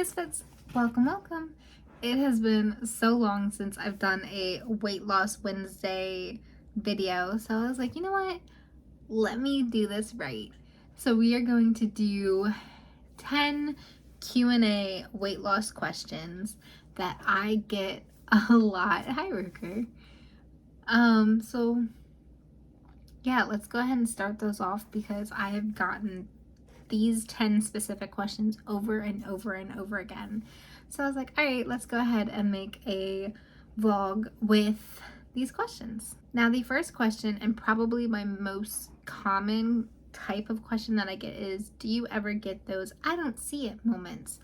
Misfits, welcome, welcome. It has been so long since I've done a Weight Loss Wednesday video, so I was like, you know what? Let me do this right. So we are going to do 10 Q&A weight loss questions that I get a lot. Hi, Ruker. So yeah, let's go ahead and start those off because I have gotten these 10 specific questions over and over and over again. So I was like, all right, let's go ahead and make a vlog with these questions. Now, the first question, and probably my most common type of question that I get, is, do you ever get those I don't see it moments?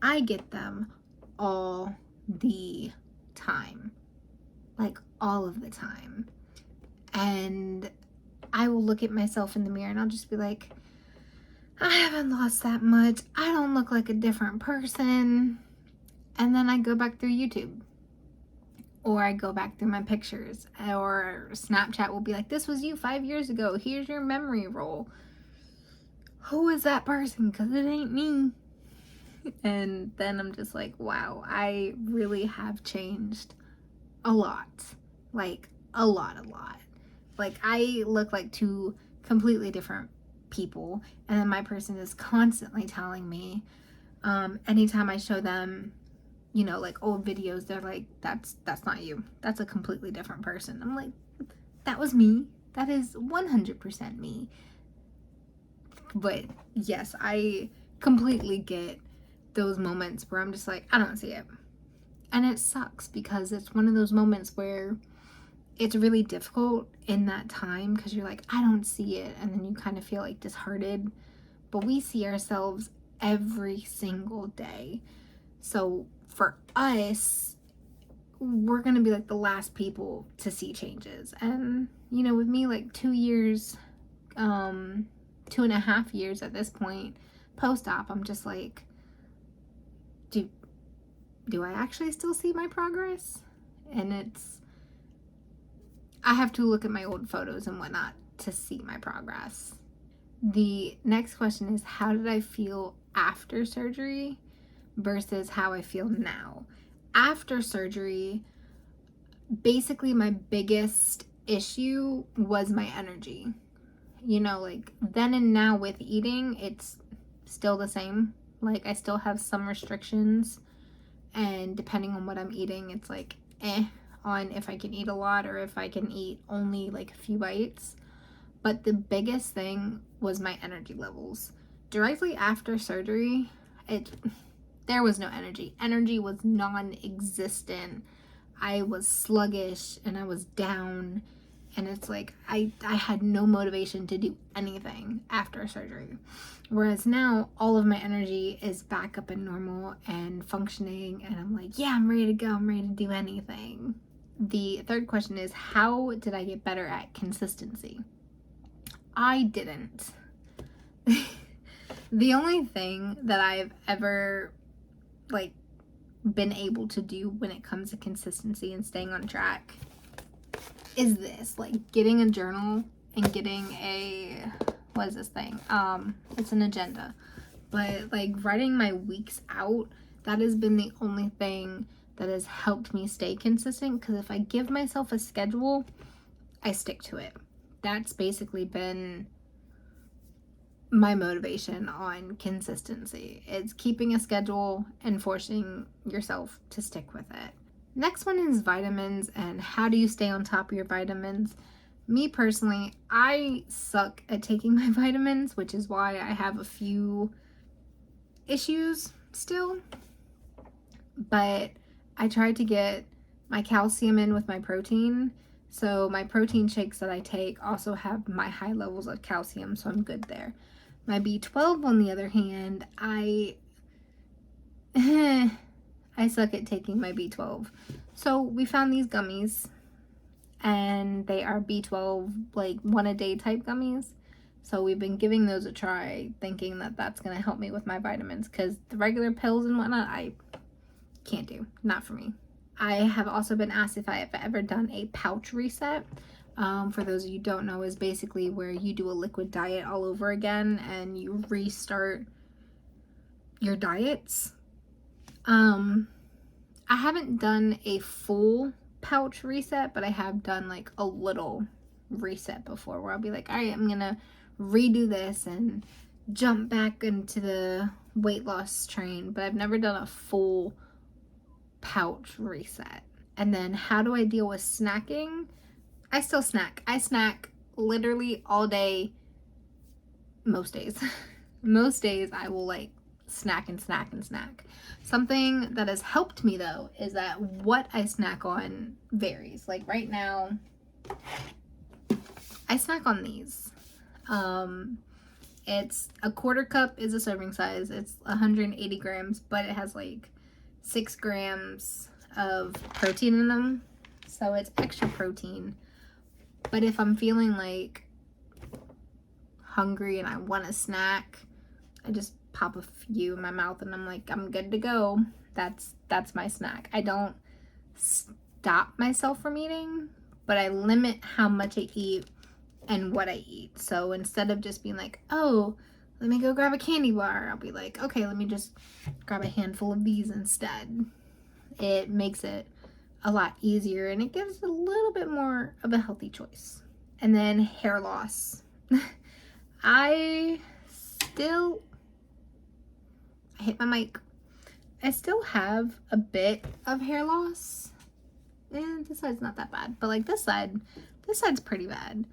I get them all the time, like all of the time. And I will look at myself in the mirror and I'll just be like, I haven't lost that much. I don't look like a different person. And then I go back through YouTube, or I go back through my pictures, or Snapchat will be like, this was you 5 years ago. Here's your memory roll. Who is that person? Because it ain't me. And then I'm just like, wow, I really have changed a lot. Like, a lot. Like, I look like two completely different people, and then my person is constantly telling me, anytime I show them, you know, like old videos, they're like, that's not you, that's a completely different person. I'm like, that was me, that is 100% me. But yes, I completely get those moments where I'm just like, I don't see it, and it sucks because it's one of those moments where it's really difficult in that time because you're like, I don't see it, and then you kind of feel like disheartened. But we see ourselves every single day. So for us, we're gonna be like the last people to see changes. And you know, with me, like 2 years, 2.5 years at this point, post-op, I'm just like, do I actually still see my progress? And I have to look at my old photos and whatnot to see my progress. The next question is, how did I feel after surgery versus how I feel now? After surgery, basically my biggest issue was my energy. You know, like then and now with eating, it's still the same. Like I still have some restrictions, and depending on what I'm eating, it's like on if I can eat a lot or if I can eat only like a few bites. But the biggest thing was my energy levels. Directly after surgery, there was no energy. Energy was non-existent. I was sluggish and I was down, and it's like I had no motivation to do anything after surgery. Whereas now all of my energy is back up and normal and functioning, and I'm like, yeah, I'm ready to go. I'm ready to do anything. The third question is, how did I get better at consistency? I didn't. The only thing that I've ever like been able to do when it comes to consistency and staying on track is this, like getting a journal and getting what is this thing? It's an agenda. But like writing my weeks out, that has been the only thing that has helped me stay consistent, because if I give myself a schedule, I stick to it. That's basically been my motivation on consistency. It's keeping a schedule and forcing yourself to stick with it. Next one is vitamins and how do you stay on top of your vitamins. Me personally, I suck at taking my vitamins, which is why I have a few issues still. But I tried to get my calcium in with my protein. So my protein shakes that I take also have my high levels of calcium, so I'm good there. My B12, on the other hand, I suck at taking my B12. So we found these gummies, and they are B12, like 1-a-day type gummies. So we've been giving those a try, thinking that that's going to help me with my vitamins, because the regular pills and whatnot, I can't do. Not for me. I have also been asked if I have ever done a pouch reset. For those of you who don't know, is basically where you do a liquid diet all over again and you restart your diets. I haven't done a full pouch reset, but I have done like a little reset before where I'll be like, all right, I'm gonna redo this and jump back into the weight loss train, but I've never done a full pouch reset. And then how do I deal with snacking? I still snack. I snack literally all day, most days. Most days I will like snack and snack and snack. Something that has helped me though is that what I snack on varies. Like right now, I snack on these. It's a quarter cup is a serving size. It's 180 grams, but it has like 6 grams of protein in them. So it's extra protein. But if I'm feeling like hungry and I want a snack, I just pop a few in my mouth and I'm like, I'm good to go. That's my snack. I don't stop myself from eating, but I limit how much I eat and what I eat. So instead of just being like, oh, let me go grab a candy bar, I'll be like, okay, let me just grab a handful of these instead. It makes it a lot easier and it gives a little bit more of a healthy choice. And then hair loss. I hit my mic. I still have a bit of hair loss. And this side's not that bad, but like this side's pretty bad.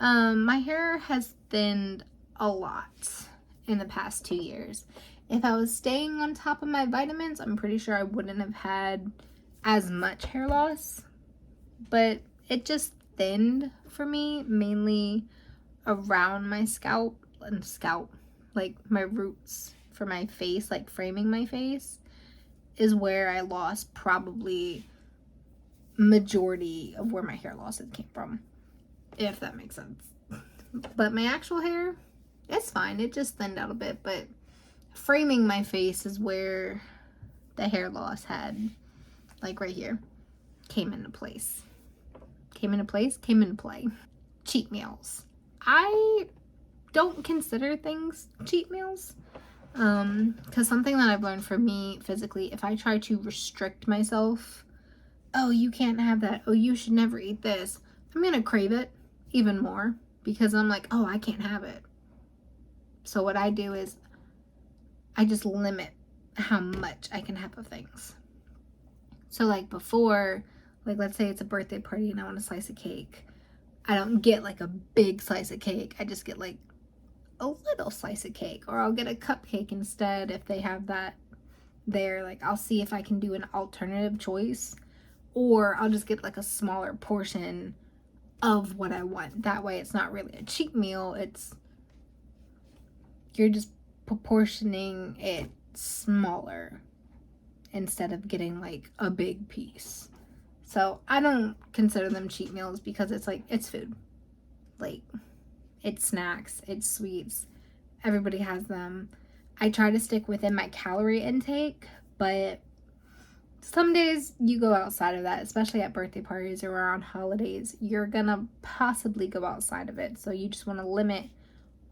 My hair has thinned a lot in the past 2 years. If I was staying on top of my vitamins, I'm pretty sure I wouldn't have had as much hair loss, but it just thinned for me, mainly around my scalp, like my roots for my face, like framing my face, is where I lost probably majority of where my hair loss came from, if that makes sense. But my actual hair, it's fine. It just thinned out a bit, but framing my face is where the hair loss had, like right here, came into play. Cheat meals. I don't consider things cheat meals. Because something that I've learned for me physically, if I try to restrict myself, oh, you can't have that, oh, you should never eat this, I'm gonna crave it even more because I'm like, oh, I can't have it. So what I do is I just limit how much I can have of things. So like before, like let's say it's a birthday party and I want a slice of cake, I don't get like a big slice of cake. I just get like a little slice of cake, or I'll get a cupcake instead if they have that there. Like I'll see if I can do an alternative choice, or I'll just get like a smaller portion of what I want. That way it's not really a cheat meal. You're just proportioning it smaller instead of getting like a big piece. So I don't consider them cheat meals because it's like, it's food. Like, it's snacks, it's sweets. Everybody has them. I try to stick within my calorie intake, but some days you go outside of that, especially at birthday parties or around holidays. You're gonna possibly go outside of it. So you just want to limit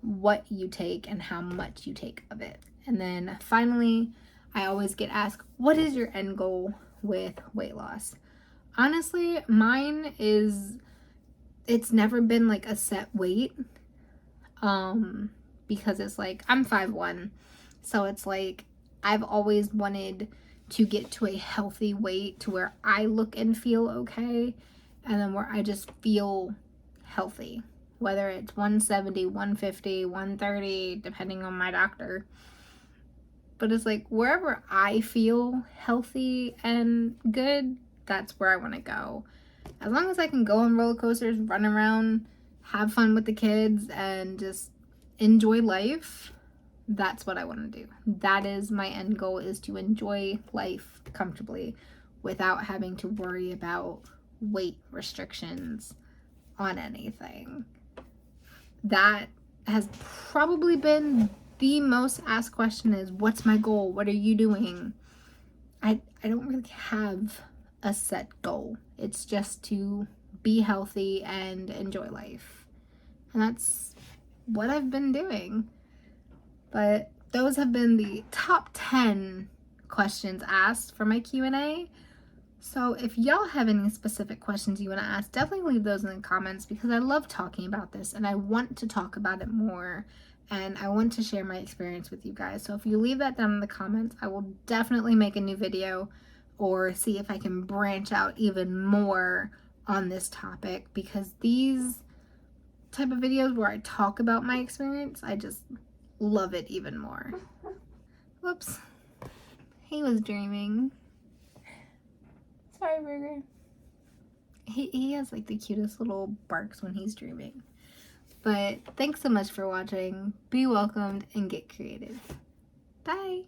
what you take and how much you take of it. And then finally, I always get asked, what is your end goal with weight loss? Honestly, mine is, it's never been like a set weight, because it's like, I'm 5'1", so it's like, I've always wanted to get to a healthy weight to where I look and feel okay, and then where I just feel healthy, whether it's 170, 150, 130, depending on my doctor. But it's like, wherever I feel healthy and good, that's where I want to go. As long as I can go on roller coasters, run around, have fun with the kids, and just enjoy life, that's what I want to do. That is my end goal, is to enjoy life comfortably without having to worry about weight restrictions on anything. That has probably been the most asked question, is what's my goal? What are you doing? I don't really have a set goal. It's just to be healthy and enjoy life. And that's what I've been doing. But those have been the top 10 questions asked for my Q&A. So if y'all have any specific questions you want to ask, definitely leave those in the comments, because I love talking about this and I want to talk about it more, and I want to share my experience with you guys. So if you leave that down in the comments, I will definitely make a new video or see if I can branch out even more on this topic, because these type of videos where I talk about my experience, I just love it even more. Whoops. He was dreaming. Sorry, Burger. He has like the cutest little barks when he's dreaming. But thanks so much for watching. Be welcomed and get creative. Bye.